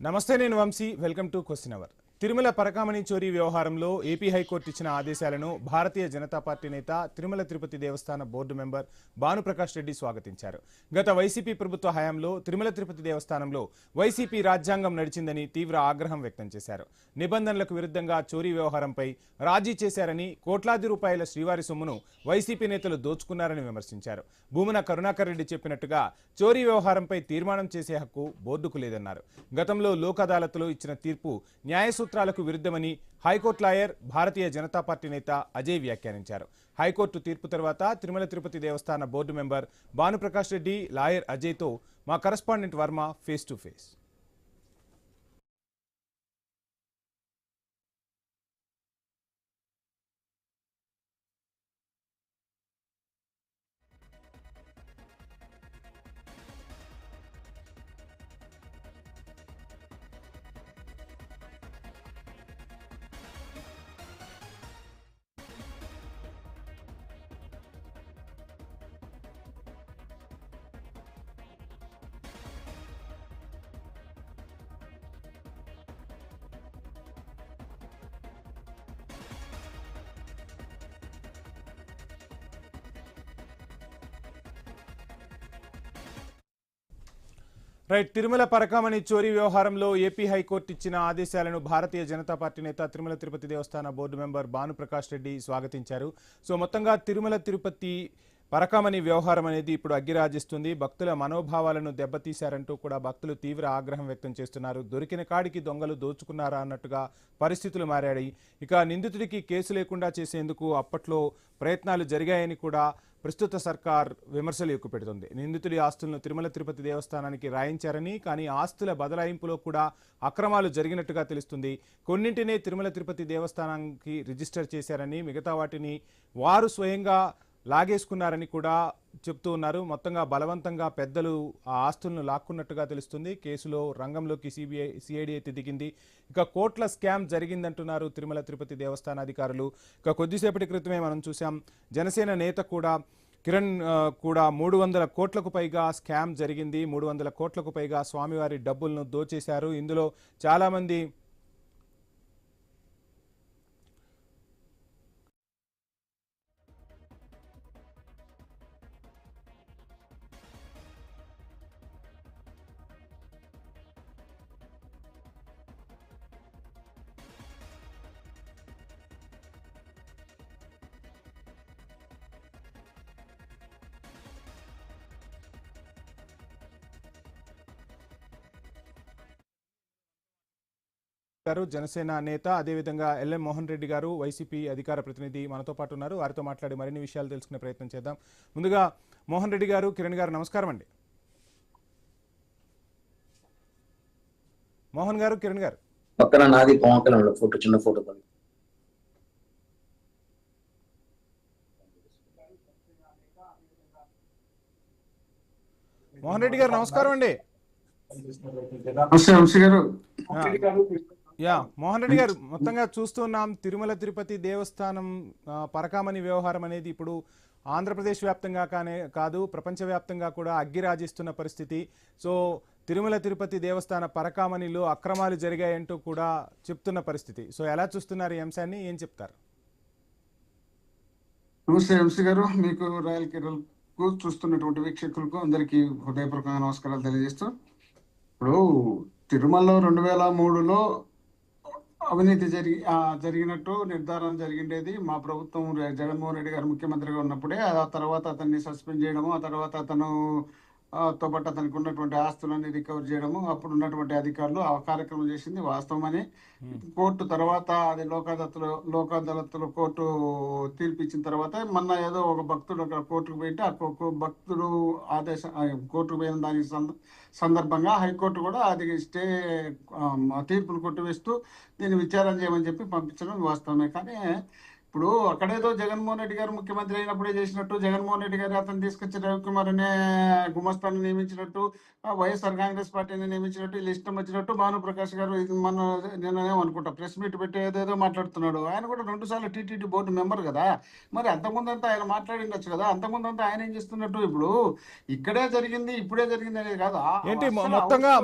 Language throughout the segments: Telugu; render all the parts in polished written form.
నమస్తే, నేను Vamsi. Welcome to question hour. Tirumala పరకామణి చోరీ వ్యవహారంలో ఏపీ హైకోర్టు ఇచ్చిన ఆదేశాలను భారతీయ జనతా పార్టీ నేత, తిరుమల తిరుపతి దేవస్థాన బోర్డు మెంబర్ భానుప్రకాష్ రెడ్డి స్వాగతించారు. గత వైసీపీ ప్రభుత్వ హయాంలో తిరుమల తిరుపతి దేవస్థానంలో వైసీపీ రాజ్యాంగం నడిచిందని తీవ్ర ఆగ్రహం వ్యక్తం చేశారు. నిబంధనలకు విరుద్ధంగా చోరీ వ్యవహారంపై రాజీ చేశారని, కోట్లాది రూపాయల శ్రీవారి సొమ్మును వైసీపీ నేతలు దోచుకున్నారని విమర్శించారు. భూమన కరుణాకర్ రెడ్డి చెప్పినట్టుగా చోరీ వ్యవహారంపై తీర్మానం చేసే హక్కు బోర్డుకు లేదన్నారు. గతంలో లోక్ అదాలత్లో ఇచ్చిన తీర్పు న్యాయసూత్రాలకు విరుద్ధమని హైకోర్టు లాయర్, భారతీయ జనతా పార్టీ నేత అజయ్ వ్యాఖ్యానించారు. హైకోర్టు తీర్పు తర్వాత Tirumala Tirupati Devasthana board member Bhanuprakash Reddy, lawyer అజయ్తో మా correspondent Varma face to face. Right. Tirumala పరకామణి చోరీ వ్యవహారంలో ఏపీ హైకోర్టు ఇచ్చిన ఆదేశాలను భారతీయ జనతా పార్టీ నేత, తిరుమల తిరుపతి దేవస్థాన బోర్డు మెంబర్ భానుప్రకాష్ రెడ్డి స్వాగతించారు. సో మొత్తంగా తిరుమల తిరుపతి పరకామణి వ్యవహారం అనేది ఇప్పుడు అగ్గిరాజిస్తుంది. భక్తుల మనోభావాలను దెబ్బతీశారంటూ కూడా భక్తులు తీవ్ర ఆగ్రహం వ్యక్తం చేస్తున్నారు. దొరికిన కాడికి దొంగలు దోచుకున్నారా అన్నట్టుగా పరిస్థితులు మారాయి. ఇక నిందితుడికి కేసు లేకుండా చేసేందుకు అప్పట్లో ప్రయత్నాలు జరిగాయని కూడా ప్రస్తుత సర్కార్ విమర్శలు ఎక్కుపెడుతుంది. నిందితుడి ఆస్తులను తిరుమల తిరుపతి దేవస్థానానికి రాయించారని, కానీ ఆస్తుల బదలాయింపులో కూడా అక్రమాలు జరిగినట్టుగా తెలుస్తుంది. కొన్నింటినే తిరుమల తిరుపతి దేవస్థానానికి రిజిస్టర్ చేశారని, మిగతా వాటిని వారు స్వయంగా లాగేసుకున్నారని కూడా చెప్తూ ఉన్నారు. మొత్తంగా బలవంతంగా పెద్దలు ఆ ఆస్తులను లాక్కున్నట్టుగా తెలుస్తుంది. కేసులో రంగంలోకి సిఐడి అయితే దిగింది. ఇక కోట్ల స్కామ్ జరిగిందంటున్నారు తిరుమల తిరుపతి దేవస్థాన అధికారులు. ఇక కొద్దిసేపటి క్రితమే మనం చూసాం, జనసేన నేత కూడా కిరణ్ కూడా 300 కోట్లకు పైగా స్కామ్ జరిగింది, 300 కోట్లకు పైగా స్వామివారి డబ్బులను దోచేశారు. ఇందులో చాలామంది గారు, జనసేన నేత, అదేవిధంగా ఎల్ఎం మోహన్ రెడ్డి గారు, వైసీపీ అధికార ప్రతినిధి మనతో పాటు ఉన్నారు. వారితో మాట్లాడి మరిన్ని విషయాలు తెలుసుకునే ప్రయత్నం చేద్దాం. ముందుగా మోహన్ రెడ్డి గారు, కిరణ్ గారు, నమస్కారం అండి. మోహన్ గారు, కిరణ్ గారు. పక్కన నాది పవన్ కళ్యాణ్ ఫోటో, చిన్న ఫోటో. మోహన్ రెడ్డి గారు నమస్కారం అండి. మోహన్ రెడ్డి గారు, మొత్తంగా చూస్తున్నాం తిరుమల తిరుపతి దేవస్థానం పరకామణి వ్యవహారం అనేది ఇప్పుడు ఆంధ్రప్రదేశ్ వ్యాప్తంగా కాదు, ప్రపంచవ్యాప్తంగా కూడా అగ్గిరాజిస్తున్న పరిస్థితి. సో తిరుమల తిరుపతి దేవస్థాన పరకామణిలో అక్రమాలు జరిగాయంటూ కూడా చెప్తున్న పరిస్థితి. సో ఎలా చూస్తున్నారు ఈ అంశాన్ని, ఏం చెప్తారు? నమస్తే వంశీ గారు, మీకు రాయల్ కిరణ్కు చూస్తున్నటువంటి వీక్షకులకు అందరికీ హృదయపూర్వకంగా నమస్కారాలు తెలియజేస్తూ, ఇప్పుడు తిరుమలలో 2003లో అవినీతి జరిగినట్టు నిర్ధారణ జరిగిండేది మా ప్రభుత్వం. జగన్మోహన్ రెడ్డి గారు ముఖ్యమంత్రిగా ఉన్నప్పుడే. ఆ తర్వాత అతన్ని సస్పెండ్ చేయడము, ఆ తర్వాత అతను తో పాటు అతనికి ఉన్నటువంటి ఆస్తులన్నీ రికవర్ చేయడము, అప్పుడు ఉన్నటువంటి అధికారులు ఆ కార్యక్రమం చేసింది వాస్తవమని కోర్టు తర్వాత అది లోక్ అదాలత్లో కోర్టు తీర్పిచ్చిన తర్వాత మొన్న ఏదో ఒక భక్తుడు అక్కడ కోర్టుకు పోయింటే ఆ భక్తుడు కోర్టుకు పోయిన దాని సందర్భంగా హైకోర్టు కూడా అది స్టే తీర్పును కొట్టివేస్తూ దీన్ని విచారణ చేయమని చెప్పి పంపించడం వాస్తవమే. కానీ ఇప్పుడు అక్కడేదో జగన్మోహన్ రెడ్డి గారు ముఖ్యమంత్రి అయినప్పుడే చేసినట్టు, జగన్మోహన్ రెడ్డి గారు అతను తీసుకొచ్చి రవికుమార్ అనే గుమస్తాను నియమించినట్టు, వైఎస్ఆర్ కాంగ్రెస్ పార్టీని నియమించినట్టు, వీళ్ళు ఇష్టం వచ్చినట్టు భానుప్రకాష్ గారు ఇది మన నేనేమో అనుకుంటా ప్రెస్ మీట్ పెట్టి ఏదేదో మాట్లాడుతున్నాడు. ఆయన కూడా 2 సార్లు టీటీడీ బోర్డు మెంబర్ కదా, మరి అంతకుముందంతా ఆయన మాట్లాడిండొచ్చు కదా. అంతకుముందంతా ఆయన ఏం చేస్తున్నట్టు ఇప్పుడు ఇక్కడే జరిగింది ఇప్పుడే జరిగింది అనేది కాదు. ఏంటి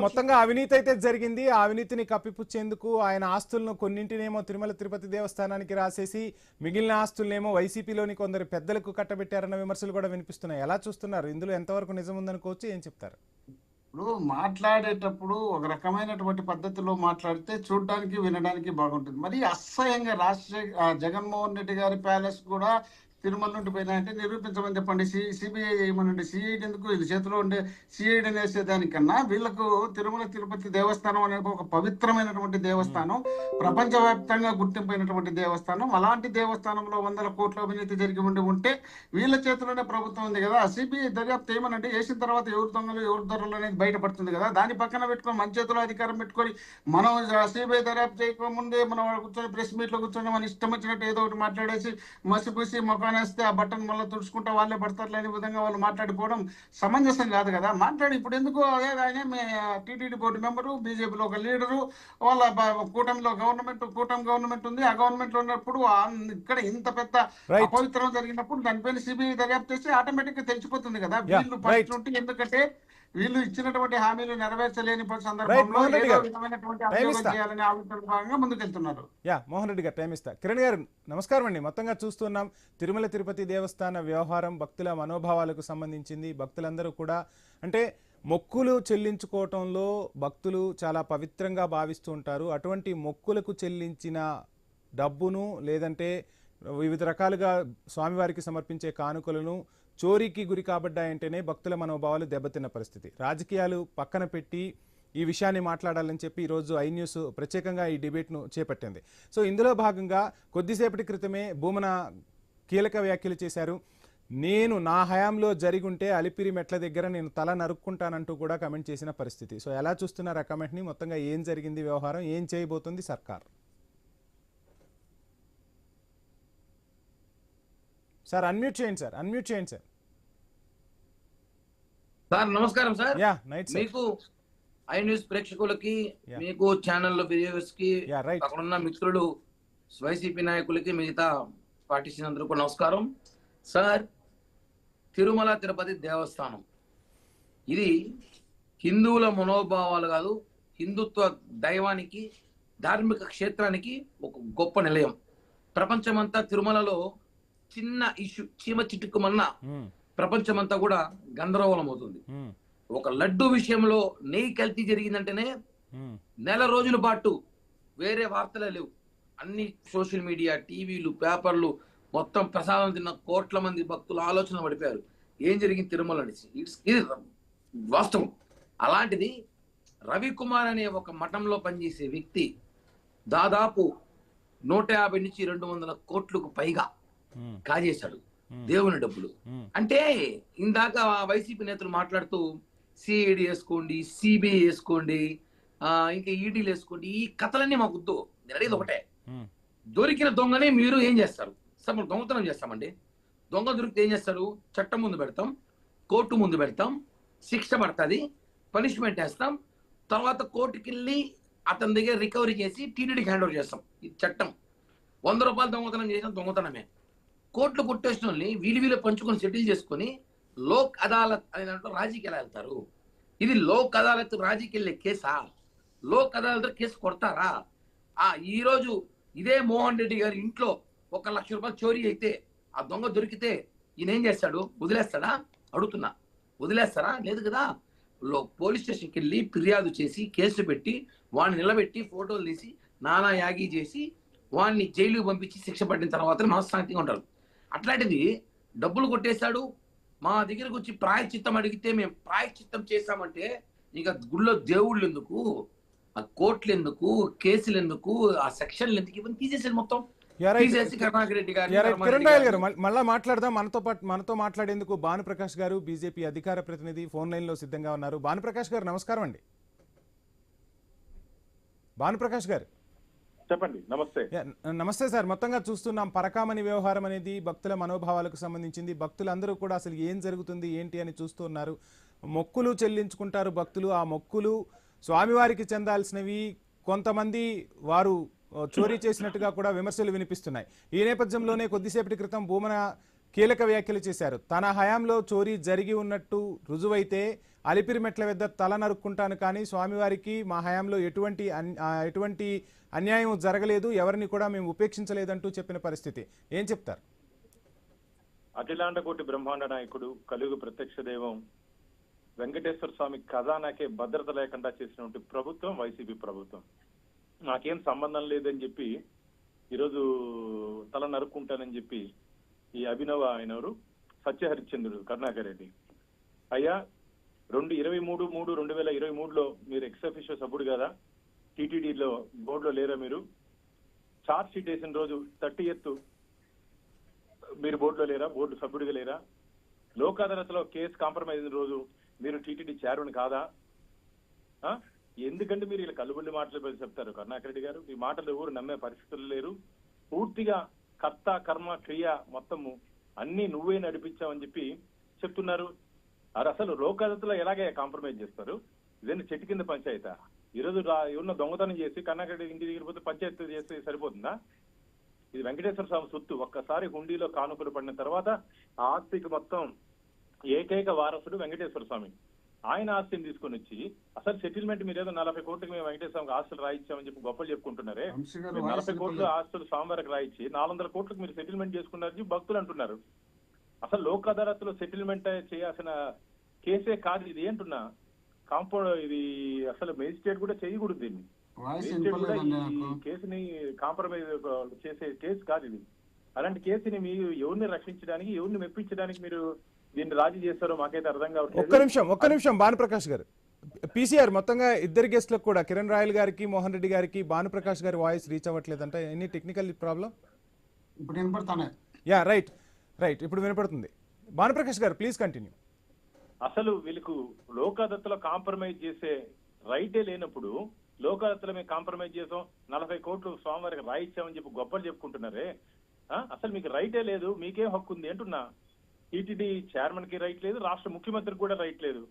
మొత్తంగా అవినీతి అయితే జరిగింది. ఆ అవినీతిని కప్పిపుచ్చేందుకు ఆయన ఆస్తులను కొన్నింటినేమో తిరుమల తిరుపతి దేవస్థానానికి రాసేసి మిగిలిన ఆస్తులనేమో వైసీపీలోని కొందరు పెద్దలకు కట్టబెట్టారన్న విమర్శలు కూడా వినిపిస్తున్నాయి. ఎలా చూస్తున్నారు? ఇందులో ఎంతవరకు నిజం ఉందనుకోవచ్చు, ఏం చెప్తారు? ఇప్పుడు మాట్లాడేటప్పుడు ఒక రకమైనటువంటి పద్ధతిలో మాట్లాడితే చూడడానికి వినడానికి బాగుంటుంది. మరి అసహ్యంగా జగన్మోహన్ రెడ్డి గారి ప్యాలెస్ కూడా తిరుమల నుండి పోయినాయంటే నిరూపించమని చెప్పండి. సిబిఐ ఏమనండి, సిఐడి ఎందుకు? వీళ్ళ చేతిలో ఉండే సిఐడి వేసేదానికన్నా వీళ్ళకు తిరుమల తిరుపతి దేవస్థానం అనే ఒక పవిత్రమైనటువంటి దేవస్థానం, ప్రపంచవ్యాప్తంగా గుర్తింపైనటువంటి దేవస్థానం. అలాంటి దేవస్థానంలో 100 కోట్ల అవినీతి జరిగి ఉంటే వీళ్ళ చేతిలోనే ప్రభుత్వం ఉంది కదా. సిబిఐ దర్యాప్తు ఏమనంటే వేసిన తర్వాత ఎవరు దొంగలు ఎవరు దొరలు అనేది బయటపడుతుంది కదా. దాని పక్కన పెట్టుకొని మన చేతిలో అధికారం పెట్టుకొని మనం సిబిఐ దర్యాప్తు చేయకముందే మనం కూర్చొని ప్రెస్ మీట్లో కూర్చొని మన ఇష్టం వచ్చినట్టు ఏదో ఒకటి మాట్లాడేసి మసిపూసి మొఖాన్ని వేస్తే ఆ బట్టన్ మళ్ళీ తుడుచుకుంటా వాళ్ళే పడతారు లేని విధంగా వాళ్ళు మాట్లాడిపోవడం సమంజసం కాదు కదా. మాట్లాడి ఇప్పుడు ఎందుకు ఆయన టీటీడీ బోర్డు మెంబరు, బీజేపీలో ఒక లీడరు, వాళ్ళ కూటమిలో కూటమి గవర్నమెంట్ ఉంది. ఆ గవర్నమెంట్ లో ఉన్నప్పుడు ఇక్కడ ఇంత పెద్ద అపవిత్రం జరిగినప్పుడు దానిపైన సిబిఐ దర్యాప్తు చేస్తే ఆటోమేటిక్ గా తెలిసిపోతుంది కదా. వీళ్ళు ఫస్ట్ ఉంటే ఎందుకంటే వీళ్ళు ఇచ్చినటువంటి హామీలు నెరవేర్చలేని సందర్భంలో ఏదో విధమైనటువంటి అభియోగం చేయాలని ఆలోచన భాగంగా ముందుకెళ్తున్నారు. మోహన్ రెడ్డి గారు టైం ఇస్తా. కిరణ్ గారు నమస్కారం అండి. మొత్తంగా చూస్తున్నాం తిరుమల తిరుపతి దేవస్థాన వ్యవహారం భక్తుల మనోభావాలకు సంబంధించింది. భక్తులందరూ కూడా అంటే మొక్కులు చెల్లించుకోవటంలో భక్తులు చాలా పవిత్రంగా భావిస్తూ ఉంటారు. అటువంటి మొక్కులకు చెల్లించిన డబ్బును లేదంటే వివిధ రకాలుగా స్వామివారికి సమర్పించే కానుకలను చోరీకి గురి కాబడ్డాయంటేనే భక్తుల మనోభావాలు దెబ్బతిన్న పరిస్థితి. రాజకీయాలు పక్కన పెట్టి ఈ విషయాన్ని మాట్లాడాలని చెప్పి ఈరోజు ఐ న్యూస్ ప్రత్యేకంగా ఈ డిబేట్ను చేపట్టింది. సో ఇందులో భాగంగా కొద్దిసేపటి క్రితమే భూమన కీలక వ్యాఖ్యలు చేశారు. నేను నా హయాంలో జరిగుంటే అలిపిరి మెట్ల దగ్గర నేను తల నరుక్కుంటానంటూ కూడా కమెంట్ చేసిన పరిస్థితి. సో ఎలా చూస్తున్నారు ఆ కమెంట్ని? మొత్తంగా ఏం జరిగింది వ్యవహారం, ఏం చేయబోతుంది సర్కార్? సార్ అన్మ్యూట్ చేయండి సార్, అన్మ్యూట్ చేయండి సార్. సార్ నమస్కారం సార్. మీకు ఐ న్యూస్ ప్రేక్షకులకి, మీకు ఛానల్ వ్యూవర్స్ కి, అక్కడున్న మిత్రులు వైసీపీ నాయకులకి, మిగతా పార్టీస్ అందరూ నమస్కారం. సార్, తిరుమల తిరుపతి దేవస్థానం ఇది హిందువుల మనోభావాలు కాదు, హిందుత్వ దైవానికి, ధార్మిక క్షేత్రానికి ఒక గొప్ప నిలయం. ప్రపంచమంతా తిరుమలలో చిన్న ఇష్యూ, చీమ చిట్టుకుమన్నా ప్రపంచమంతా కూడా గందరగోళం అవుతుంది. ఒక లడ్డు విషయంలో నెయ్యి కల్తీ జరిగిందంటేనే నెల రోజుల పాటు వేరే వార్తలే లేవు. అన్ని సోషల్ మీడియా, టీవీలు, పేపర్లు మొత్తం ప్రసాదం తిన్న కోట్ల మంది భక్తులు ఆలోచన పడిపోయారు ఏం జరిగింది తిరుమల అనేసి. ఇది వాస్తవం. అలాంటిది రవికుమార్ అనే ఒక మఠంలో పనిచేసే వ్యక్తి దాదాపు 150 నుంచి 200 కోట్లకు పైగా కాజేశాడు దేవుని డబ్బులు. అంటే ఇందాక వైసీపీ నేతలు మాట్లాడుతూ సిఐడి వేసుకోండి, సిబిఐ వేసుకోండి, ఇంకా ఈడీలు వేసుకోండి, ఈ కథలన్నీ మాకు వద్దు. నేను అడిగేది ఒకటే, దొరికిన దొంగనే మీరు ఏం చేస్తారు? మనం దొంగతనం చేస్తామండి. దొంగ దొరికితే ఏం చేస్తారు? చట్టం ముందు పెడతాం, కోర్టు ముందు పెడతాం, శిక్ష పడుతుంది, పనిష్మెంట్ వేస్తాం, తర్వాత కోర్టుకి వెళ్ళి అతని దగ్గర రికవరీ చేసి టీటీడీకి హ్యాండ్ ఓవర్ చేస్తాం. ఇది చట్టం. 100 రూపాయలు దొంగతనం చేసిన దొంగతనమే. కోర్టులు కొట్టేసిన వాళ్ళని వీళ్ళు పంచుకొని సెటిల్ చేసుకొని లోక్ అదాలత్ అనే దాంట్లో రాజీకి ఎలా వెళ్తారు? ఇది లోక్ అదాలత్ రాజీకి వెళ్ళే కేసా? లోక్ అదాలత్ కేసు కొడతారా? ఈరోజు ఇదే మోహన్ రెడ్డి గారి ఇంట్లో 1 లక్ష రూపాయలు చోరీ అయితే ఆ దొంగ దొరికితే ఈయన ఏం చేస్తాడు? వదిలేస్తాడా? అడుగుతున్నా. వదిలేస్తారా? లేదు కదా. పోలీస్ స్టేషన్కి వెళ్ళి ఫిర్యాదు చేసి కేసు పెట్టి వాడిని నిలబెట్టి ఫోటోలు తీసి నానా యాగి చేసి వాడిని జైలుకి పంపించి శిక్ష పడిన తర్వాత మనశ్శాంతిగా ఉంటారు. అట్లాంటిది డబ్బులు కొట్టేశాడు, మా దగ్గరకు వచ్చి ప్రాయశ్చిత్తం అడిగితే మేము ప్రాయశ్చిత్తం చేశామంటే ఇంకా గుళ్ళో దేవుళ్ళు ఎందుకు, ఆ కోర్టులు ఎందుకు, కేసులు ఎందుకు, ఆ సెక్షన్లు ఎందుకు, ఇవన్నీ తీసేసారు మొత్తం. కిరణ్ రాయల్ గారు మళ్ళా మాట్లాడదాం. మనతో మాట్లాడేందుకు భానుప్రకాష్ గారు, బీజేపీ అధికార ప్రతినిధి ఫోన్ లైన్ లో సిద్ధంగా ఉన్నారు. భానుప్రకాష్ గారు నమస్కారం అండి. భానుప్రకాష్ గారు చెప్పండి. నమస్తే. నమస్తే సార్. మొత్తంగా చూస్తున్నాం పరకామణి వ్యవహారం అనేది భక్తుల మనోభావాలకు సంబంధించింది. భక్తులందరూ కూడా అసలు ఏం జరుగుతుంది ఏంటి అని చూస్తున్నారు. మొక్కులు చెల్లించుకుంటారు భక్తులు. ఆ మొక్కులు స్వామివారికి చెందాల్సినవి కొంతమంది వారు చోరీ చేసినట్టుగా కూడా విమర్శలు వినిపిస్తున్నాయి. ఈ నేపథ్యంలోనే కొద్దిసేపటి క్రితం భూమన కీలక వ్యాఖ్యలు చేశారు. తన హయాంలో చోరీ జరిగి ఉన్నట్టు రుజువైతే అలిపిరి మెట్ల వద్ద తల నరుక్కుంటాను, కానీ స్వామివారికి మా హయాంలో ఎటువంటి అన్యాయం జరగలేదు, ఎవరిని కూడా మేము ఉపేక్షించలేదంటూ చెప్పిన పరిస్థితి. ఏం చెప్తారు? అఖిలాండకోటి బ్రహ్మాండ నాయకుడు, కలియుగ ప్రత్యక్ష దైవం వెంకటేశ్వర స్వామి ఖజానాకే భద్రత లేకుండా చేసినటువంటి ప్రభుత్వం వైసీపీ ప్రభుత్వం. నాకేం సంబంధం లేదని చెప్పి ఈరోజు తల నరుక్కుంటానని చెప్పి ఈ అభినవ ఆయనవరు సత్యహరిశ్చంద్రుడు కరుణాకర్ రెడ్డి. అయ్యా 23/3/2023లో మీరు ఎక్స్-అఫీషియో సభ్యుడు కదా, టీటీడీలో బోర్డులో లేరా? మీరు చార్జ్ షీట్ వేసిన రోజు 30th మీరు బోర్డులో లేరా? బోర్డు సభ్యుడిగా లేరా? లోక్ అదాలత్లో కేసు కాంప్రమైజ్ అయిన రోజు మీరు టీటీడీ చైర్మన్ కాదా? ఎందుకంటే మీరు ఇలా కల్లుబుల్లి మాటలు చెప్తారు కరుణాకర్ రెడ్డి గారు. ఈ మాటలు ఎవరు నమ్మే పరిస్థితులు లేరు. పూర్తిగా కర్త కర్మ క్రియ మొత్తము అన్ని నువ్వే నడిపించావని చెప్పి చెప్తున్నారు. అది అసలు లోక్ అదాలత్లో ఎలాగే కాంప్రమైజ్ చేస్తారు? ఇదేంటి చెట్టు కింద పంచాయతా? ఈరోజు ఎవరిన దొంగతనం చేసి కరుణాకర్ రెడ్డి ఇంటి దగ్గర పోతే పంచాయతీ చేస్తే సరిపోతుందా? ఇది వెంకటేశ్వర స్వామి సొత్తు. ఒక్కసారి హుండీలో కానుకలు పడిన తర్వాత ఆ ఆస్తికి మొత్తం ఏకైక వారసుడు వెంకటేశ్వర స్వామి. ఆయన ఆస్తిని తీసుకొని వచ్చి అసలు సెటిల్మెంట్ మీరు ఏదో 40 కోట్లకి మేము వెంకటేశ్వర స్వామికి ఆస్తులు రాయించామని చెప్పి గొప్పలు చెప్పుకుంటున్నారే. 40 కోట్ల ఆస్తులు స్వామివారికి రాయించి 400 కోట్లకు మీరు సెటిల్మెంట్ చేసుకున్నారు భక్తులు అంటున్నారు. అసలు లోక్ అదాలత్లో సెటిల్మెంట్ చేయాల్సిన కేసే కాదు ఇది. ఏంటున్నా కాంపౌండ్ ఇది అసలు మేజిస్ట్రేట్ కూడా చేయకూడదు. దీన్ని మేజిస్ట్రేట్ కూడా ఈ కేసుని కాంప్రమైజ్ చేసే కేసు కాదు ఇది. అలాంటి కేసుని మీరు ఎవరిని రక్షించడానికి, ఎవరిని మెప్పించడానికి మీరు దీన్ని రాజీ చేస్తారో మాకైతే అర్థం కావట్లేదు. ఒక్క నిమిషం భానుప్రకాష్ గారు, పీసీఆర్ మొత్తంగా ఇద్దరు గెస్ట్లకు కూడా కిరణ్ రాయల్ గారికి, మోహన్ రెడ్డి గారికి భానుప్రకాష్ గారి వాయిస్ రీచ్ అవ్వట్లేదంట. Any technical problem? ఇప్పుడు వినపడతానే. యా రైట్ ఇప్పుడు వినపడుతుంది. భానుప్రకాష్ గారు ప్లీజ్ కంటిన్యూ. అసలు వీళ్ళకు లోక్ అదాలత్లో కాంప్రమైజ్ చేసే రైటే లేనప్పుడు లోక్ అదాలత్లో మేము కాంప్రమైజ్ చేసాం 40 కోట్లు స్వామివారికి రాయిచ్చామని చెప్పి గొప్పలు చెప్పుకుంటున్నారే. అసలు మీకు రైటే లేదు, మీకేం హక్కు ఉంది అంటున్నా. టీటీడీ చైర్మన్ కి రైట్ లేదు, రాష్ట్ర ముఖ్యమంత్రికి కూడా రైట్ లేదు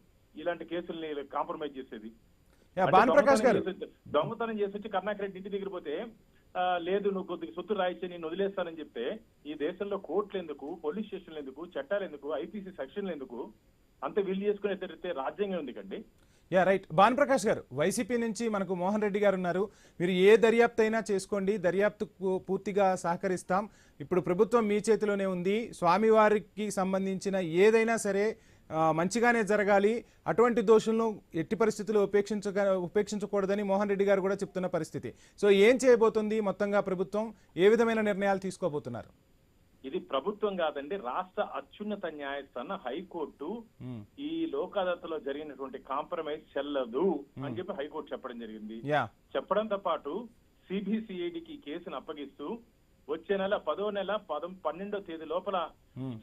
ఇలాంటి కేసుల్ని కాంప్రమైజ్ చేసేది. దొంగతనం చేసి వచ్చి కరుణాకర్ రెడ్డి ఇంటి దగ్గర పోతే లేదు నువ్వు కొద్దిగా సొత్తు రాయిచ్చి నేను వదిలేస్తానని చెప్తే ఈ దేశంలో కోర్టులు ఎందుకు, పోలీస్ స్టేషన్లు ఎందుకు, చట్టాలు ఎందుకు, ఐపీసీ సెక్షన్లు ఎందుకు? అంత వీళ్ళు చేసుకునే రాజ్యాంగం ఎందుకండి? Yeah right. భానుప్రకాష్ గారు, వైసీపీ నుంచి మనకు మోహన్ రెడ్డి గారు ఉన్నారు. మీరు ఏ దర్యాప్తు అయినా చేసుకోండి, దర్యాప్తుకు పూర్తిగా సహకరిస్తాం. ఇప్పుడు ప్రభుత్వం మీ చేతిలోనే ఉంది. స్వామివారికి సంబంధించిన ఏదైనా సరే మంచిగానే జరగాలి, అటువంటి దోషులను ఎట్టి పరిస్థితుల్లో ఉపేక్షించకూడదని మోహన్ రెడ్డి గారు కూడా చెప్తున్న పరిస్థితి. సో ఏం చేయబోతుంది మొత్తంగా ప్రభుత్వం? ఏ విధమైన నిర్ణయాలు తీసుకోబోతున్నారు? ఇది ప్రభుత్వం కాదండి, రాష్ట్ర అత్యున్నత న్యాయస్థానం హైకోర్టు ఈ లోక్ అదాలత్లో జరిగినటువంటి కాంప్రమైజ్ చెల్లదు అని చెప్పి హైకోర్టు చెప్పడం జరిగింది. చెప్పడంతో పాటు సిబిసిఐడికి కేసును అప్పగిస్తూ వచ్చే నెల 10వ నెల 12వ తేదీ లోపల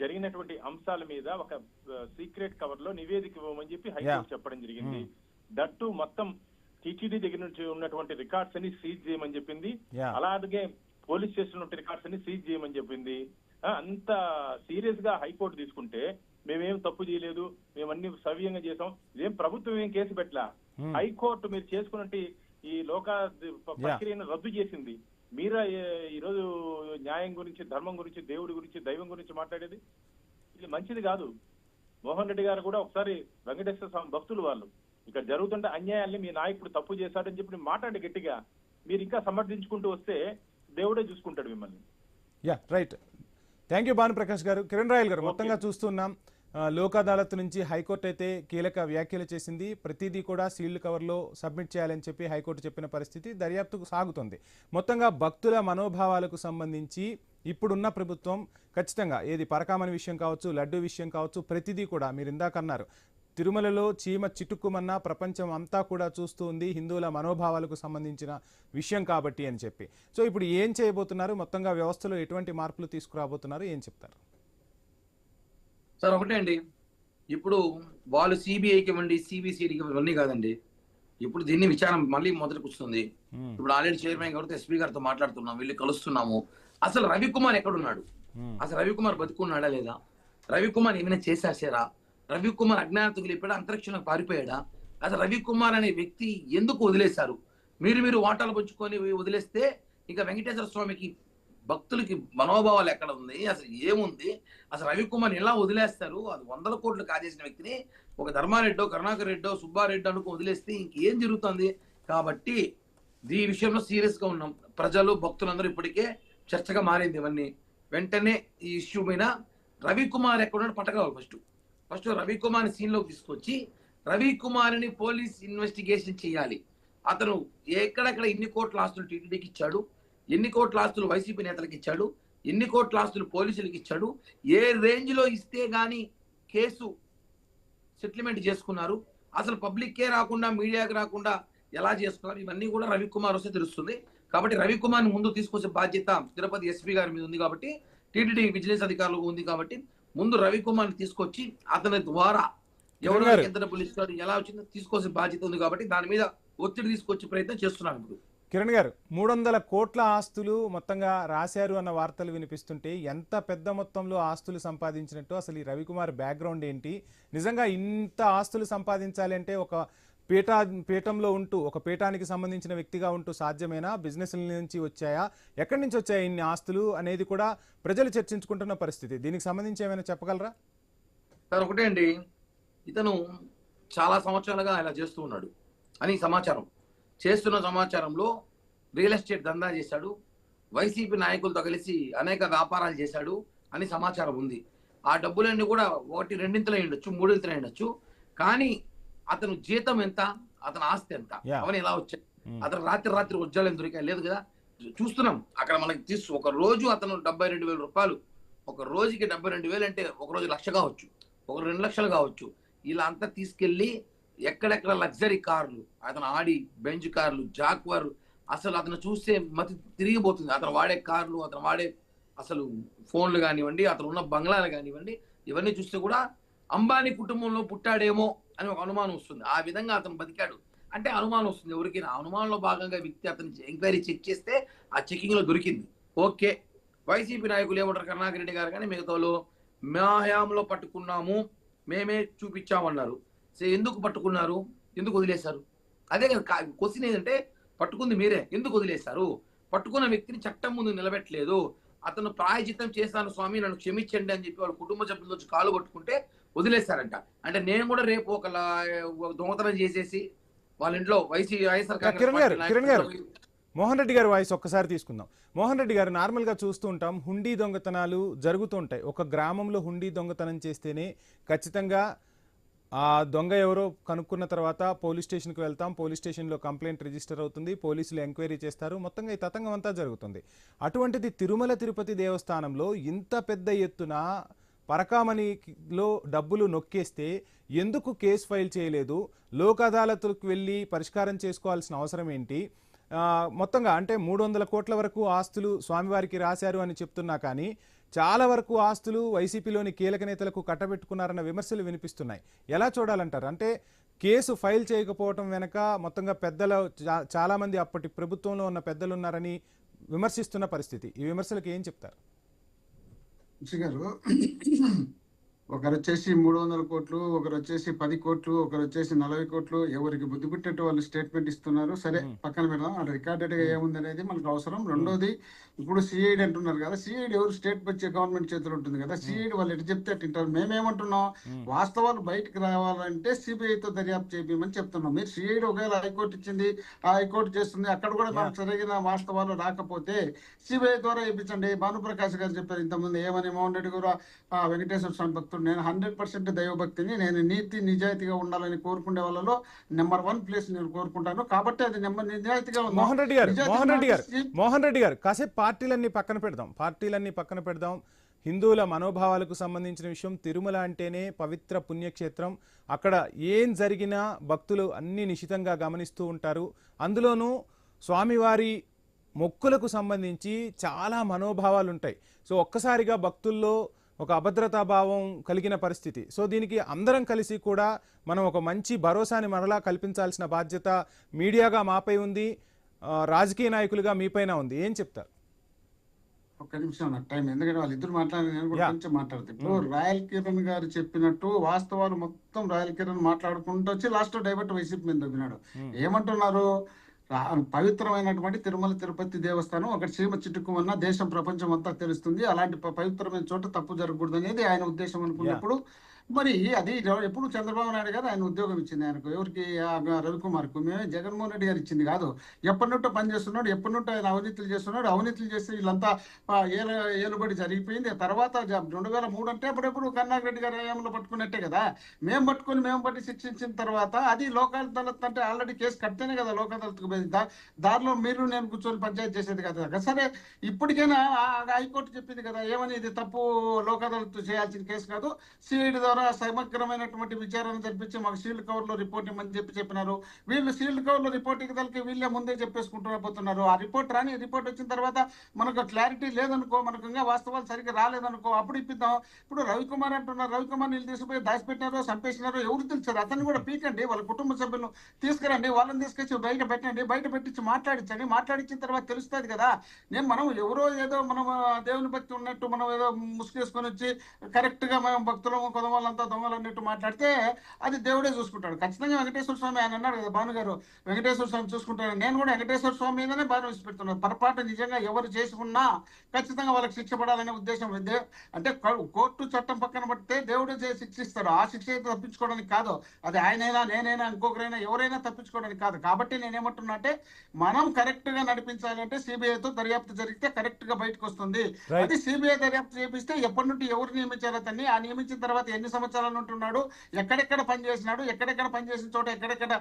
జరిగినటువంటి అంశాల మీద ఒక సీక్రెట్ కవర్ లో నివేదిక ఇవ్వమని చెప్పి హైకోర్టు చెప్పడం జరిగింది. దట్టు మొత్తం టీటీడీ దగ్గర నుంచి ఉన్నటువంటి రికార్డ్స్ అన్ని సీజ్ చేయమని చెప్పింది. అలాగే పోలీస్ స్టేషన్ నుండి రికార్డ్స్ అన్ని సీజ్ చేయమని చెప్పింది. అంత సీరియస్ గా హైకోర్టు తీసుకుంటే మేమేం తప్పు చేయలేదు, మేమన్నీ సవ్యంగా చేసాం, ఇదేం ప్రభుత్వం ఏం కేసు పెట్టలా. హైకోర్టు మీరు చేసుకున్నట్టు ఈ లోక ప్రక్రియను రద్దు చేసింది. మీరా ఈరోజు న్యాయం గురించి, ధర్మం గురించి, దేవుడి గురించి, దైవం గురించి మాట్లాడేది? ఇది మంచిది కాదు. మోహన్ రెడ్డి గారు కూడా ఒకసారి వెంకటేశ్వర స్వామి భక్తులు వాళ్ళు ఇక్కడ జరుగుతుంటే అన్యాయాన్ని మీ నాయకుడు తప్పు చేశాడని చెప్పి మాట్లాడి గట్టిగా మీరు ఇంకా సమర్థించుకుంటూ వస్తే దేవుడే చూసుకుంటాడు మిమ్మల్ని. Yeah right. Thank you Bhanuprakash గారు. కిరణ్ రాయల్ గారు, మొత్తంగా చూస్తున్నాం లోక్ అదాలత్ నుంచి హైకోర్టు అయితే కీలక వ్యాఖ్యలు చేసింది. ప్రతిదీ కూడా సీల్డ్ కవర్లో సబ్మిట్ చేయాలని చెప్పి హైకోర్టు చెప్పిన పరిస్థితి దర్యాప్తుకు సాగుతుంది. మొత్తంగా భక్తుల మనోభావాలకు సంబంధించి ఇప్పుడున్న ప్రభుత్వం ఖచ్చితంగా ఏది పరకామణి విషయం కావచ్చు, లడ్డు విషయం కావచ్చు, ప్రతిదీ కూడా మీరు ఇందాక అన్నారు తిరుమలలో చీమ చిటుక్కుమన్నా ప్రపంచం అంతా కూడా చూస్తూ ఉంది హిందువుల మనోభావాలకు సంబంధించిన విషయం కాబట్టి అని చెప్పి. సో ఇప్పుడు ఏం చేయబోతున్నారు, మొత్తంగా వ్యవస్థలో ఎటువంటి మార్పులు తీసుకురాబోతున్నారు, ఏం చెప్తారు? సార్ ఒకటే అండి, ఇప్పుడు వాళ్ళు సిబిఐకి ఇవ్వండి, సిబిసిఐడికి ఇవ్వండి కాదండి. ఇప్పుడు దీన్ని విచారం మళ్ళీ మొదటికి వస్తుంది. ఇప్పుడు ఆల్రెడీ చైర్మన్ గారితో ఎస్పీ గారితో మాట్లాడుతున్నాం, వెళ్ళి కలుస్తున్నాము. అసలు రవికుమార్ ఎక్కడున్నాడు? అసలు రవికుమార్ బతుకున్నాడా లేదా? రవికుమార్ ఏమైనా చేశారా? రవికుమార్ అజ్ఞాతకు లేపాడా? అంతరిక్షంలో పారిపోయాడా? అసలు రవికుమార్ అనే వ్యక్తి ఎందుకు వదిలేశారు? మీరు వాటాలు పంచుకొని వదిలేస్తే ఇంకా వెంకటేశ్వర స్వామికి భక్తులకి మనోభావాలు ఎక్కడ ఉంది? అసలు ఏముంది? అసలు రవికుమార్ ఎలా వదిలేస్తారు? అది 100 కోట్లు కాజేసిన వ్యక్తిని ఒక ధర్మారెడ్డో, కరుణాకర్ రెడ్డో, సుబ్బారెడ్డి అనుకో వదిలేస్తే ఇంకేం జరుగుతుంది? కాబట్టి ఈ విషయంలో సీరియస్ గా ఉన్నాం. ప్రజలు, భక్తులందరూ ఇప్పటికే చర్చగా మారింది ఇవన్నీ. వెంటనే ఈ ఇష్యూ మీద రవికుమార్ ఎక్కడున్నాడు పట్టకావాలి. ఫస్ట్ రవికుమార్ సీన్ లోకి తీసుకొచ్చి రవికుమార్ని పోలీస్ ఇన్వెస్టిగేషన్ చేయాలి. అతను ఎక్కడెక్కడ ఎన్ని కోట్ల ఆస్తులు టీటీడీకి ఇచ్చాడు, ఎన్ని కోట్ల ఆస్తులు వైసీపీ నేతలకు ఇచ్చాడు, ఎన్ని కోట్ల ఆస్తులు పోలీసులకు ఇచ్చాడు, ఏ రేంజ్ లో ఇస్తే గానీ కేసు సెటిల్మెంట్ చేసుకున్నారు, అసలు పబ్లిక్కే రాకుండా మీడియాకి రాకుండా ఎలా చేసుకున్నారు, ఇవన్నీ కూడా రవికుమార్ వస్తే తెలుస్తుంది. కాబట్టి రవికుమార్ని ముందు తీసుకొచ్చే బాధ్యత తిరుపతి ఎస్పీ గారి మీద ఉంది. కాబట్టి టీటీడీ విజిలెన్స్ అధికారులు ఉంది. కాబట్టి ముందు రవికుమార్ని తీసుకొచ్చి అతని ద్వారా ఎవరు ఎంత డబ్బులు ఇస్తారు, ఎలా వచ్చిందో తీసుకొచ్చే బాధ్యత ఉంది. కాబట్టి దాని మీద ఒత్తిడి తీసుకొచ్చే ప్రయత్నం చేస్తున్నాను. ఇప్పుడు కిరణ్ గారు, 300 కోట్ల ఆస్తులు మొత్తంగా రాశారు అన్న వార్తలు వినిపిస్తుంటే ఎంత పెద్ద మొత్తంలో ఆస్తులు సంపాదించినట్టు, అసలు ఈ రవికుమార్ బ్యాక్గ్రౌండ్ ఏంటి? నిజంగా ఇంత ఆస్తులు సంపాదించాలి అంటే ఒక పీఠంలో ఉంటూ, ఒక పీఠానికి సంబంధించిన వ్యక్తిగా ఉంటూ సాధ్యమేనా? బిజినెస్ నుంచి వచ్చాయా? ఎక్కడి నుంచి వచ్చాయి ఇన్ని ఆస్తులు అనేది కూడా ప్రజలు చర్చించుకుంటున్న పరిస్థితి. దీనికి సంబంధించి ఏమైనా చెప్పగలరా? సార్ ఒకటే అండి, ఇతను చాలా సంవత్సరాలుగా ఇలా చేస్తూ ఉన్నాడు అని సమాచారం. చేస్తున్న సమాచారంలో రియల్ ఎస్టేట్ దందా చేశాడు, వైసీపీ నాయకులతో కలిసి అనేక వ్యాపారాలు చేశాడు అని సమాచారం ఉంది. ఆ డబ్బులన్నీ కూడా 1, 2 అయ్యుండొచ్చు, 3 అయ్యుండొచ్చు. కానీ అతను జీతం ఎంత, అతని ఆస్తి ఎంత, అవన్నీ ఎలా వచ్చాయి? అతను రాత్రి ఉద్యోగాలు దొరికాయి లేదు కదా, చూస్తున్నాం. అక్కడ మనకి ఒక రోజు అతను 72,000 రూపాయలు, ఒక రోజుకి 72,000 అంటే ఒక రోజు 1,00,000 కావచ్చు, ఒక 2 లక్షలు కావచ్చు. ఇలా అంతా తీసుకెళ్లి ఎక్కడెక్కడ లగ్జరీ కార్లు, అతను ఆడి బెంజ్ కార్లు, జాక్వర్, అసలు అతను చూస్తే మతి తిరిగిపోతుంది. అతను వాడే కార్లు, అతను వాడే అసలు ఫోన్లు కానివ్వండి, అతను ఉన్న బంగ్లాలు కానివ్వండి, ఇవన్నీ చూస్తే కూడా అంబానీ కుటుంబంలో పుట్టాడేమో అని ఒక అనుమానం వస్తుంది. ఆ విధంగా అతను బతికాడు అంటే అనుమానం వస్తుంది ఎవరికైనా. అనుమానంలో భాగంగా వ్యక్తి అతను ఎంక్వైరీ చెక్ చేస్తే ఆ చెకింగ్ లో దొరికింది. ఓకే, వైసీపీ నాయకులు ఏమంటారు, కరుణాకర్ రెడ్డి గారు కానీ మిగతాలో మా హయాంలో పట్టుకున్నాము, మేమే చూపించామన్నారు. సో ఎందుకు పట్టుకున్నారు, ఎందుకు వదిలేశారు? అదే కదా క్వశ్చన్. ఏంటంటే పట్టుకుంది మీరే, ఎందుకు వదిలేశారు? పట్టుకున్న వ్యక్తిని చట్టం ముందు నిలబెట్టలేదు. అతను ప్రాయచిత్తం చేశాను స్వామి, నన్ను క్షమించండి అని చెప్పి వాళ్ళ కుటుంబ సభ్యుల నుంచి కాలు పట్టుకుంటే వదిలేశారంట. అంటే నేను కూడా రేపు ఒక దొంగతనం చేసేసి వాళ్ళ ఇంట్లో కిరణ్ గారు, మోహన్ రెడ్డి గారి వాయిస్ ఒక్కసారి తీసుకుందాం. మోహన్ రెడ్డి గారు, నార్మల్గా చూస్తూ ఉంటాం హుండీ దొంగతనాలు జరుగుతూ ఉంటాయి. ఒక గ్రామంలో హుండీ దొంగతనం చేస్తేనే ఖచ్చితంగా ఆ దొంగ ఎవరో కనుక్కున్న తర్వాత పోలీస్ స్టేషన్కి వెళ్తాం, పోలీస్ స్టేషన్లో కంప్లైంట్ రిజిస్టర్ అవుతుంది, పోలీసులు ఎంక్వైరీ చేస్తారు, మొత్తంగా ఈ తతంగం అంతా జరుగుతుంది. అటువంటిది తిరుమల తిరుపతి దేవస్థానంలో ఇంత పెద్ద ఎత్తున పరకామణిలో డబ్బులు నొక్కేస్తే ఎందుకు కేసు ఫైల్ చేయలేదు? లోక్ అదాలత్లకు వెళ్ళి పరిష్కారం చేసుకోవాల్సిన అవసరం ఏంటి? మొత్తంగా అంటే 300 కోట్ల వరకు ఆస్తులు స్వామివారికి రాశారు అని చెప్తున్నా కానీ చాలా వరకు ఆస్తులు వైసీపీలోని కీలక నేతలకు కట్టబెట్టుకున్నారన్న విమర్శలు వినిపిస్తున్నాయి. ఎలా చూడాలంటారు? అంటే కేసు ఫైల్ చేయకపోవటం వెనక మొత్తంగా పెద్దలు చాలామంది అప్పటి ప్రభుత్వంలో ఉన్న పెద్దలు ఉన్నారని విమర్శిస్తున్న పరిస్థితి. ఈ విమర్శలకు ఏం చెప్తారు? గారు, ఒకరు వచ్చేసి 300 కోట్లు, ఒకరు వచ్చేసి 10 కోట్లు, ఒకరు వచ్చేసి 40 కోట్లు, ఎవరికి బుద్ధి పుట్టేట్టు వాళ్ళు స్టేట్మెంట్ ఇస్తున్నారు. సరే, పక్కన పెడదాం. అది రికార్డెడ్ గా ఏముంది అనేది మనకు అవసరం. రెండోది, ఇప్పుడు సిఐడి అంటున్నారు కదా, సిఐడి ఎవరు? స్టేట్ వచ్చే గవర్నమెంట్ చేతులు ఉంటుంది కదా. సిఐడి వాళ్ళు ఎటు చెప్తే అటు వింటారు. మేమేమంటున్నాం, వాస్తవాలు బయటకు రావాలంటే సిబిఐతో దర్యాప్తు చేయమని చెప్తున్నాం. మీరు సిఐడి ఒకవేళ హైకోర్టు ఇచ్చింది, ఆ హైకోర్టు చేస్తుంది, అక్కడ కూడా మనకు సరిగిన వాస్తవాలు రాకపోతే సిబిఐ ద్వారా ఇప్పించండి. భానుప్రకాష్ గారు చెప్పారు ఇంతకుముందు ఏమని, మోహన్ రెడ్డి గారు వెంకటేశ్వర స్వామి భక్తుడు, నేను 100% దైవభక్తిని, నేను నీతి నిజాయితీగా ఉండాలని కోరుకునే వాళ్ళలో నెంబర్ 1 ప్లేస్ నేను కోరుకుంటాను. కాబట్టి అది నిజాయితీగా ఉంది. మోహన్ రెడ్డి గారు కాసేపు పార్టీలన్నీ పక్కన పెడదాం. హిందువుల మనోభావాలకు సంబంధించిన విషయం. తిరుమల అంటేనే పవిత్ర పుణ్యక్షేత్రం. అక్కడ ఏం జరిగినా భక్తులు అన్ని నిశితంగా గమనిస్తూ ఉంటారు. అందులోనూ స్వామివారి మొక్కులకు సంబంధించి చాలా మనోభావాలు ఉంటాయి. సో ఒక్కసారిగా భక్తుల్లో ఒక అభద్రతా భావం కలిగిన పరిస్థితి. సో దీనికి అందరం కలిసి కూడా మనం ఒక మంచి భరోసాని మరలా కల్పించాల్సిన బాధ్యత మీడియాగా మాపై ఉంది, రాజకీయ నాయకులుగా మీపైన ఉంది. ఏం చెప్తారు? ఒక్క నిమిషం నాకు టైం, ఎందుకంటే వాళ్ళిద్దరు మాట్లాడి నేను కూడా కొంచెం మాట్లాడతాను. ఇప్పుడు రాయల్ కిరణ్ గారు చెప్పినట్టు వాస్తవాలు మొత్తం రాయల్ కిరణ్ మాట్లాడుకుంటూ వచ్చి లాస్ట్ డైవర్ట్ వైసీపీ మీద దొబ్బినాడు. ఏమంటున్నారు? పవిత్రమైనటువంటి తిరుమల తిరుపతి దేవస్థానం ఒక చీమ చిటుక్కుమన్నా దేశం ప్రపంచం అంతా తెలుస్తుంది, అలాంటి పవిత్రమైన చోట తప్పు జరగకూడదు అనేది ఆయన ఉద్దేశం అనుకున్నప్పుడు మరి అది ఎప్పుడు చంద్రబాబు నాయుడు గారు ఆయన ఉద్యోగం ఇచ్చింది ఆయనకు, ఎవరికి? రవికుమార్కు. మేమే జగన్మోహన్ రెడ్డి గారు ఇచ్చింది కాదు. ఎప్పటి నుంటో పని చేస్తున్నాడు, ఎప్పటి నుంటో ఆయన అవినీతులు చేస్తున్నాడు. అవినీతులు చేస్తే వీళ్ళంతా ఏలుబడి జరిగిపోయింది. తర్వాత 2003 అంటే అప్పుడెప్పుడు కరుణాకరెడ్డి గారి హయాంలో పట్టుకున్నట్టే కదా. మేము పట్టి శిక్షించిన తర్వాత అది లోక్ అదాలత్ అంటే ఆల్రెడీ కేసు కడితేనే కదా లోక్ అదాలత్కు పోయింది. దారిలో మీరు నేను కూర్చొని పంచాయతీ చేసేది కదా. సరే ఇప్పటికైనా హైకోర్టు చెప్పింది కదా ఏమని, ఇది తప్పు, లోక్ అదాలత్ చేయాల్సిన కేసు కాదు, సిఐడి ద్వారా సమగ్రమైనటువంటి విచారణ జరిపించి మాకు షీల్డ్ కవర్ లో రిపోర్ట్ ఇమ్మని చెప్పినారు. వీళ్ళు షీల్డ్ కవర్ లో రిపోర్ట్ ఇవ్వడానికి వీళ్ళే ముందే చెప్పేసుకుంటూ పోతున్నారు. ఆ రిపోర్ట్ రిపోర్ట్ వచ్చిన తర్వాత మనకు క్లారిటీ లేదనుకో, మనకు ఇంకా వాస్తవాలు సరిగ్గా రాలేదనుకో, అప్పుడు ఇప్పిద్దాం. ఇప్పుడు రవికుమార్ అంటున్నారు, రవికుమార్ నీళ్ళు తీసుకుపోయి దాచిపెట్టినారో చంపేసినారో ఎవరు తెలుసారు? అతన్ని కూడా పీకండి, వాళ్ళ కుటుంబ సభ్యులను తీసుకురండి, వాళ్ళని తీసుకొచ్చి బయట పెట్టండి, బయట పెట్టించి మాట్లాడించండి. మాట్లాడించిన తర్వాత తెలుస్తుంది కదా. మనం ఎవరో ఏదో మనం దేవుని భక్తి ఉన్నట్టు మనం ఏదో ముసుగేసుకొని వచ్చి కరెక్ట్ గా మేము భక్తులము కొదవాళ్ళంతా దొంగలు అన్నట్టు మాట్లాడితే అది దేవుడే చూసుకుంటాడు. ఖచ్చితంగా వెంకటేశ్వర స్వామి ఆయన అన్నాడు కదా భాను గారు, వెంకటేశ్వర స్వామి చూసుకుంటాడు. నేను కూడా వెంకటేశ్వర స్వామి మీదనే భారం వేసి పెడుతున్నాను. పొరపాటు నిజంగా ఎవరు చేసి ఉన్నా ఖచ్చితంగా వాళ్ళకి శిక్ష పడాలనే ఉద్దేశం. అంటే కోర్టు చట్టం పక్కన పడితే దేవుడే శిక్షిస్తాడు. ఆ శిక్ష అయితే తప్పించుకోవడానికి కాదు, అది ఆయనైనా నేనైనా ఇంకొకరైనా ఎవరైనా తప్పించుకోవడానికి కాదు. కాబట్టి నేనేమంటున్నా అంటే మనం కరెక్ట్ గా నడిపించాలంటే సిబిఐతో దర్యాప్తు జరిగితే కరెక్ట్ గా బయటకు వస్తుంది. అది సిబిఐ దర్యాప్తు చేపిస్తే ఎప్పటి నుండి ఎవరు నియమించారో అతన్ని, ఆ నియమించిన తర్వాత ఎన్ని సంవత్సరాలు ఉంటున్నాడు, ఎక్కడెక్కడ పనిచేసినాడు, ఎక్కడెక్కడ పనిచేసిన చోట ఎక్కడెక్కడ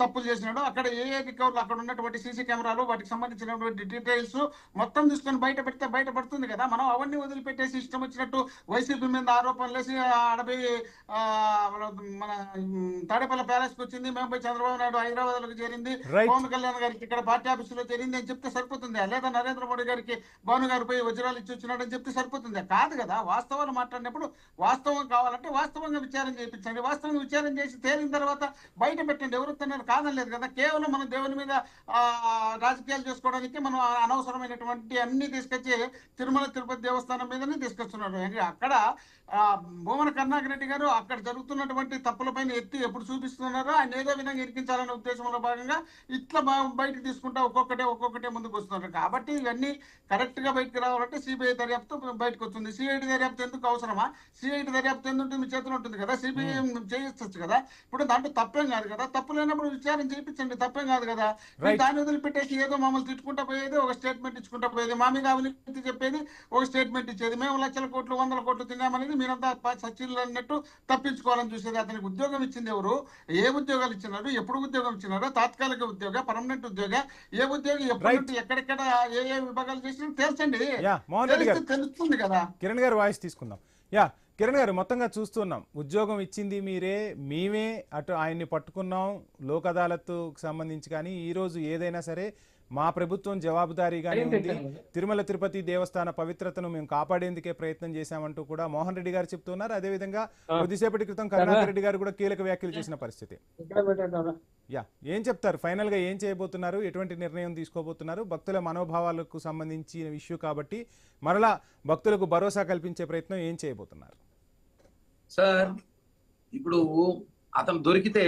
తప్పులు చేసినాడు, అక్కడ ఏ రికవర్లు, అక్కడ ఉన్నటువంటి సీసీ కెమెరాలు, వాటికి సంబంధించినటువంటి డీటెయిల్స్ మొత్తం తీసుకొని బయట పెడితే బయటపడుతుంది కదా. మనం అవన్నీ వదిలిపెట్టేసి ఇష్టం వచ్చినట్టు వైసీపీ మీద ఆరోపణలు వేసి అడవి మన తాడేపల్లి ప్యాలెస్ కి వచ్చింది, మేము పోయి చంద్రబాబు నాయుడు హైదరాబాద్ లోకి చేరింది, పవన్ కళ్యాణ్ గారికి ఇక్కడ పార్టీ ఆఫీసులో చేరింది అని చెప్తే సరిపోతుంది. లేదా నరేంద్ర మోడీ గారికి భాను గారు పోయి వజ్రాలు ఇచ్చి వచ్చినాడు అని చెప్తే సరిపోతుంది. కాదు కదా. వాస్తవాలు మాట్లాడినప్పుడు వాస్తవం కావాలంటే వాస్తవంగా విచారణ చేయించండి. వాస్తవంగా విచారణ చేసి తేలిన తర్వాత బయట పెట్టండి. ఎవరు తిన్నారు కాదనలేదు కదా. కేవలం మనం దేవుని మీద రాజకీయాలు చేసుకోవడానికి మనం అనవసరమైనటువంటి అన్ని తీసుకొచ్చి తిరుమల తిరుపతి దేవస్థానం మీదనే తీసుకొస్తున్నాడు. అక్కడ భూమన కరుణాకరెడ్డి గారు అక్కడ జరుగుతున్నటువంటి తప్పులపైన ఎత్తి ఎప్పుడు చూపిస్తున్నారో ఆయన ఏదో విధంగా ఇరికించాలనే ఉద్దేశంలో భాగంగా ఇట్లా బయటకు తీసుకుంటా ఒక్కొక్కటే ముందుకు వస్తున్నారు. కాబట్టి ఇవన్నీ కరెక్ట్ గా బయటకు రావాలంటే సిబిఐ దర్యాప్తు బయటకు వస్తుంది. సిఐడి దర్యాప్తు ఎందుకు అవసరమా? సిఐడి దర్యాప్తు ఎందుకు మీ చేతిలో ఉంటుంది కదా, సిబిఐ చేయొచ్చు కదా. ఇప్పుడు దాంట్లో తప్పేం కాదు కదా. తప్పు లేనప్పుడు విచారణ చేయించండి, తప్పేం కాదు కదా. దాన్ని వదిలిపెట్టేసి ఏదో మమ్మల్ని తిట్టుకుంటా పోయేది, ఒక స్టేట్మెంట్ ఇచ్చుకుంటా పోయేది, మా మీద అవినీతి చెప్పేది, ఒక స్టేట్మెంట్ ఇచ్చేది, మేము లక్షల కోట్లు 100 కోట్లు తిన్నామనేది మీరంతా సచివులు అన్నట్టు తప్పించుకోవాలని చూసేది. అతనికి ఉద్యోగం ఇచ్చింది ఎవరు? ఏ ఉద్యోగాలు ఇచ్చినారు? ఎప్పుడు ఉద్యోగం ఇచ్చినారు? తాత్కాలిక ఉద్యోగ, పర్మనెంట్ ఉద్యోగ, ఏ ఉద్యోగం ఎప్పుడు ఎక్కడెక్కడ ఏ విభాగాలు చేసినా తెలుసండి, తెలుస్తుంది కదా. కిరణ్ గారు వాయిస్ తీసుకుందాం. కిరణ్ గారు, మొత్తంగా చూస్తున్నాం, ఉద్యోగం ఇచ్చింది మీరే, మేమే అటు ఆయన్ని పట్టుకున్నాం లోక్ అదాలత్కు సంబంధించి. కానీ ఈరోజు ఏదైనా సరే మా ప్రభుత్వం జవాబుదారీగానే ఉంది, తిరుమల తిరుపతి దేవస్థాన పవిత్రతను మేము కాపాడేందుకే ప్రయత్నం చేశామంటూ కూడా మోహన్ రెడ్డి గారు చెప్తున్నారు. అదేవిధంగా కొద్దిసేపటి క్రితం కరుణాకర్ రెడ్డి గారు కూడా కీలక వ్యాఖ్యలు చేసిన పరిస్థితి. ఏం చెప్తారు? ఫైనల్ గా ఏం చేయబోతున్నారు? ఎటువంటి నిర్ణయం తీసుకోబోతున్నారు? భక్తుల మనోభావాలకు సంబంధించిన ఇష్యూ కాబట్టి మరలా భక్తులకు భరోసా కల్పించే ప్రయత్నం ఏం చేయబోతున్నారు? సార్, ఇప్పుడు అతను దొరికితే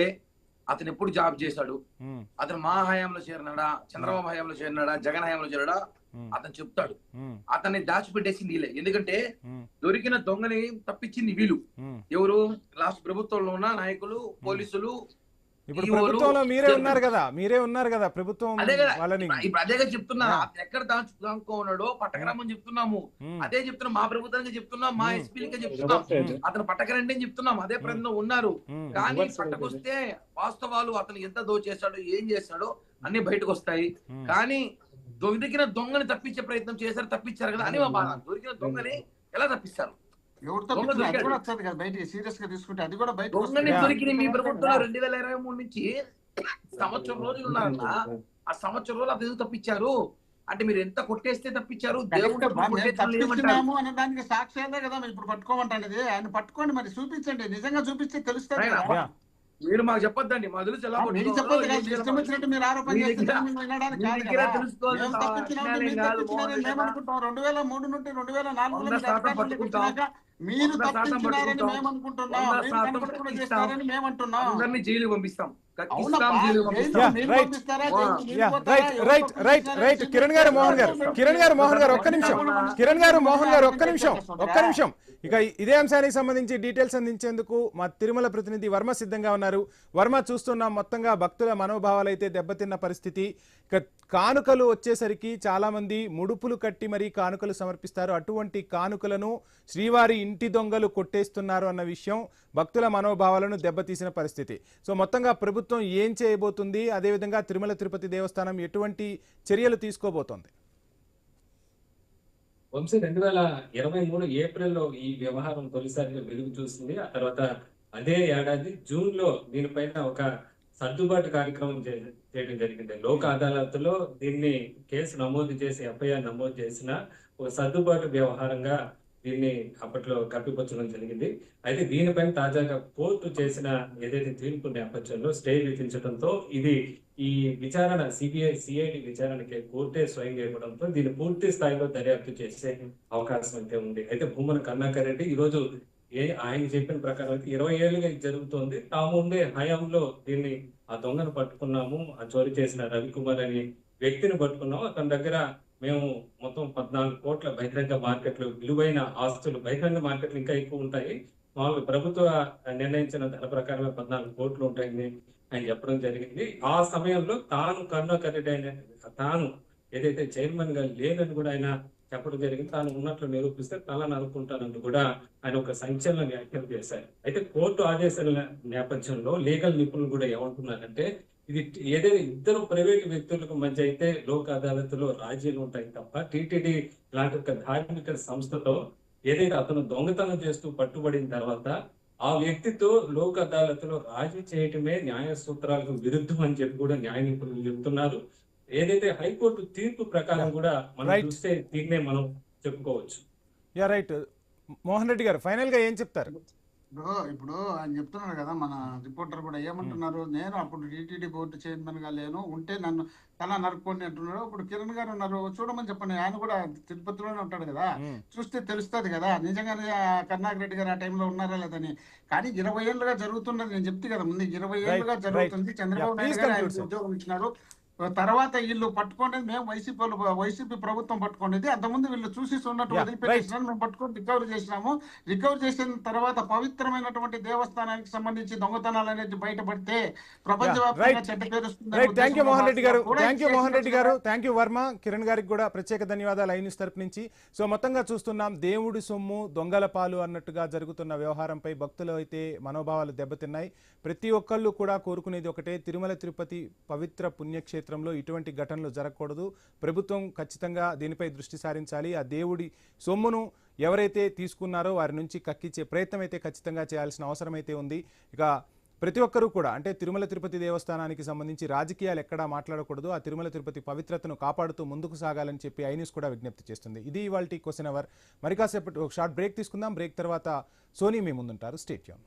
అతను ఎప్పుడు జాబ్ చేశాడు? అతను మా హయాంలో చేరినాడా, చంద్రబాబు హయాంలో చేరినాడా, జగన్ హయాంలో చేరాడా? అతను చెప్తాడు. అతన్ని దాచిపెట్టేసింది వీళ్ళే. ఎందుకంటే దొరికిన దొంగని తప్పించింది వీళ్ళు. ఎవరు? లాస్ట్ ప్రభుత్వంలో ఉన్న నాయకులు, పోలీసులు. ఇప్పుడు ప్రభుత్వంలో మీరే ఉన్నారు కదా ప్రభుత్వం. ఇప్పుడు అదేగా చెప్తున్నా, ఎక్కడ దాచుకున్నాడో పట్టకరమని చెప్తున్నాము. అదే చెప్తున్నాం, మా ప్రభుత్వానికి చెప్తున్నాం, మా ఎస్పీలకే చెప్తున్నాం, అతను పట్టకరండి అని చెప్తున్నాం. అదే ప్రయత్నం ఉన్నారు. కానీ పట్టకొస్తే వాస్తవాలు, అతను ఎంత దోచేస్తాడో, ఏం చేస్తాడో అన్ని బయటకు వస్తాయి. కానీ దొరికిన దొంగని తప్పించే ప్రయత్నం చేశారు, తప్పించారు కదా అని మా బాధ. దొరికిన దొంగని ఎలా తప్పిస్తారు? దొరికిన మీ ప్రభుత్వంలో 2023 నుంచి సంవత్సరం రోజులు ఉన్నారన్న. ఆ సంవత్సరం రోజులు అతను తప్పించారు. అంటే మీరు ఎంత కొట్టేస్తే తప్పించారు, కరెక్ట్ దేవుడు బా, మేము కొట్టేసిన ఏమంటారు? తప్పించినాము అనడానికి సాక్ష్యాలే కదా మీరు ఇప్పుడు పట్టుకోమంటానేది. ఆయన పట్టుకోండి మరి, చూపించండి, నిజంగా చూపిస్తే తెలుస్తుంది ఆయన కదా. మీరు మాకు చెప్పొద్దండి, మా తెలుసు ఎలా మీకు కొట్టుకోవాలో, చెప్పొద్దు కదా, ఏం చేయాలో ఇష్టం వచ్చినట్టు మీరు ఆరోపణ మీ చేస్తే దగ్గర- మేము వినడానికి మీ కాదు దగ్గర కదా. తెలుసుకోవాల్సిన మేము తప్పించినామంటే జ్ఞానం మీరు కాదు, తప్పించినారని మోహన్ మేము రెడ్డి. అనుకుంటాం. 2003 నుండి 2004 100% మీరు అధికారంలోకి పట్టుకుంటాం. వచ్చినాక మీరు 100% తప్పించినారని పట్టుకుంటాం. మేము అనుకుంటున్నాం. 100% మీరు కనపడకుండా పట్టిస్తాం. చేస్తారని మేము అంటున్నాం. అందరినీ జైలు పంపిస్తాం, అవునబ్బా, ఇస్తాం, జైలు జైలు పంపిస్తాం. మీరు right. పంపిస్తారా? వా. జైలు మీరు యా పోతారా? రైట్ ఎవరు రైట్ తప్పు రైట్ చేసినారని రైట్ చెప్పి కిరణ్ గారు మోహన్ గారు పెడతారు. కిరణ్ గారు మోహన్ గారు ఒక్క నిమిషం పెడతారు. కిరణ్ గారు మోహన్ గారు ఒక్క పెడతారు. నిమిషం పెడతారు. ఒక్క నిమిషం ఇక ఇదే అంశానికి సంబంధించి డీటెయిల్స్ అందించేందుకు మా తిరుమల ప్రతినిధి వర్మ సిద్ధంగా ఉన్నారు. వర్మ, చూస్తున్నాం మొత్తంగా భక్తుల మనోభావాలు అయితే దెబ్బతిన్న పరిస్థితి. ఇక కానుకలు వచ్చేసరికి చాలా మంది ముడుపులు కట్టి మరీ కానుకలు సమర్పిస్తారు. అటువంటి కానుకలను శ్రీవారి ఇంటి దొంగలు కొట్టేస్తున్నారు అన్న విషయం భక్తుల మనోభావాలను దెబ్బతీసిన పరిస్థితి. సో మొత్తంగా ప్రభుత్వం ఏం చేయబోతుంది, అదేవిధంగా తిరుమల తిరుపతి దేవస్థానం ఎటువంటి చర్యలు తీసుకోబోతోంది? వంశీ 2023 ఏప్రిల్లో ఈ వ్యవహారం తొలిసారిగా వెలుగు చూసింది. ఆ తర్వాత అదే ఏడాది జూన్ లో దీనిపైన ఒక సర్దుబాటు కార్యక్రమం చేయడం జరిగింది. లోక్ అదాలత్లో దీన్ని కేసు నమోదు చేసి ఎఫ్ఐఆర్ నమోదు చేసిన ఒక సర్దుబాటు వ్యవహారంగా దీన్ని అప్పట్లో కప్పిపుచ్చడం జరిగింది. అయితే దీనిపైన తాజాగా కోర్టు చేసిన ఏదైతే తీర్పు నేపథ్యంలో స్టే విధించడంతో ఇది ఈ విచారణ సిఐడి విచారణకి కోర్టే స్వయంగా ఇవ్వడంతో దీన్ని పూర్తి స్థాయిలో దర్యాప్తు చేసే అవకాశం అయితే ఉంది. అయితే భూమన కరుణాకర్ రెడ్డి ఈ రోజు ఆయన చెప్పిన ప్రకారం అయితే 20 ఏళ్ళుగా ఇది జరుగుతోంది, తాము ఉండే హయాంలో దీన్ని ఆ దొంగను పట్టుకున్నాము, ఆ చోరీ చేసిన రవికుమార్ అనే వ్యక్తిని పట్టుకున్నాము, అతని దగ్గర మేము మొత్తం 14 కోట్ల బహిరంగ మార్కెట్లు, విలువైన ఆస్తులు బహిరంగ మార్కెట్లు ఇంకా ఎక్కువ ఉంటాయి, మామూలు ప్రభుత్వ నిర్ణయించిన ధర ప్రకారమే 14 కోట్లు ఉంటాయని ఆయన చెప్పడం జరిగింది. ఆ సమయంలో తాను కరుణాకర్ రెడ్డి అయిన తాను ఏదైతే చైర్మన్ గా లేదని కూడా ఆయన చెప్పడం జరిగింది. తాను ఉన్నట్లు నిరూపిస్తే తల నరుక్కుంటానంటూ కూడా ఆయన ఒక సంచలన వ్యాఖ్యలు చేశారు. అయితే కోర్టు ఆదేశాల నేపథ్యంలో లీగల్ నిపుణులు కూడా ఏమంటున్నారంటే ఇది ఏదైనా ఇద్దరు ప్రైవేటు వ్యక్తులకు మధ్య అయితే లోక్ అదాలత్లో రాజీలు ఉంటాయి తప్ప టీటీడీ లాంటి ఒక ధార్మిక సంస్థతో ఏదైతే అతను దొంగతనం చేస్తూ పట్టుబడిన తర్వాత ఆ వ్యక్తితో లోక్ అదాలత్లో రాజీ చేయటమే న్యాయ సూత్రాలకు విరుద్ధం అని చెప్పి కూడా న్యాయ నిపుణులు చెప్తున్నారు. ఏదైతే హైకోర్టు తీర్పు ప్రకారం కూడా మనం చూస్తే దీన్నే మనం చెప్పుకోవచ్చు. Yeah right. మోహన్ రెడ్డి గారు ఫైనల్ గా ఏం చెప్తారు? ఇప్పుడు ఆయన చెప్తున్నారు కదా, మన రిపోర్టర్ కూడా ఏమంటున్నారు, నేను అప్పుడు టీటీడీ బోర్డు చైర్మన్ గా లేను, ఉంటే నన్ను తల నరుక్కోండి అంటున్నారు. ఇప్పుడు కిరణ్ గారు ఉన్నారు, చూడమని చెప్పండి, ఆయన కూడా తిరుపతిలోనే ఉంటాడు కదా, చూస్తే తెలుస్తుంది కదా నిజంగానే కరుణాకర్ రెడ్డి గారు ఆ టైంలో ఉన్నారా లేదని. కానీ 20 ఏళ్ళుగా జరుగుతున్నది, నేను చెప్తే కదా ముందు 20 ఏళ్ళుగా జరుగుతుంది. చంద్రబాబు నాయుడు గారు ఆయన ఉద్యోగం ఇచ్చినారు, తర్వాత వీళ్ళు పట్టుకోండి, మేము వైసీపీ ప్రభుత్వం పట్టుకోండి, అంతకుముందు వీళ్ళు చూసి ఉన్నట్టు వదిలిపెట్టేసినారు, మేము పట్టుకొని రికవరీ చేసినాము. రికవరీ చేసిన తర్వాత పవిత్రమైనటువంటి దేవస్థానానికి సంబంధించి దొంగతనాలు అనేది బయటపడితే ప్రపంచవ్యాప్తంగా చెడ్డ పేరు వస్తుంది. థ్యాంక్ యూ మోహన్ రెడ్డి గారు, థ్యాంక్ యూ మోహన్ రెడ్డి గారు, థ్యాంక్ యూ వర్మ. కిరణ్ గారికి కూడా ప్రత్యేక ధన్యవాదాలు ఐ న్యూస్ తరపు నుంచి. సో మొత్తంగా చూస్తున్నాం, దేవుడి సొమ్ము దొంగల పాలు అన్నట్టుగా జరుగుతున్న వ్యవహారంపై భక్తులు అయితే మనోభావాలు దెబ్బతిన్నాయి. ప్రతి ఒక్కళ్ళు కూడా కోరుకునేది ఒకటే, తిరుమల తిరుపతి పవిత్ర పుణ్యక్షేత్రంలో ఇటువంటి ఘటనలు జరగకూడదు. ప్రభుత్వం ఖచ్చితంగా దీనిపై దృష్టి సారించాలి. ఆ దేవుడి సొమ్మును ఎవరైతే తీసుకున్నారో వారి నుంచి కక్కించే ప్రయత్నం అయితే ఖచ్చితంగా చేయాల్సిన అవసరం అయితే ఉంది. ఇక ప్రతి ఒక్కరూ కూడా అంటే తిరుమల తిరుపతి దేవస్థానానికి సంబంధించి రాజకీయాలు ఎక్కడా మాట్లాడకూడదు, ఆ తిరుమల తిరుపతి పవిత్రతను కాపాడుతూ ముందుకు సాగాలని చెప్పి ఐ న్యూస్ కూడా విజ్ఞప్తి చేస్తుంది. ఇది ఇవాల్టి క్వశ్చన్ అవర్. మరి కాసేపటి ఒక షార్ట్ బ్రేక్ తీసుకుందాం. బ్రేక్ తర్వాత సోనీ మీ ముందుంటారు. Stay tune.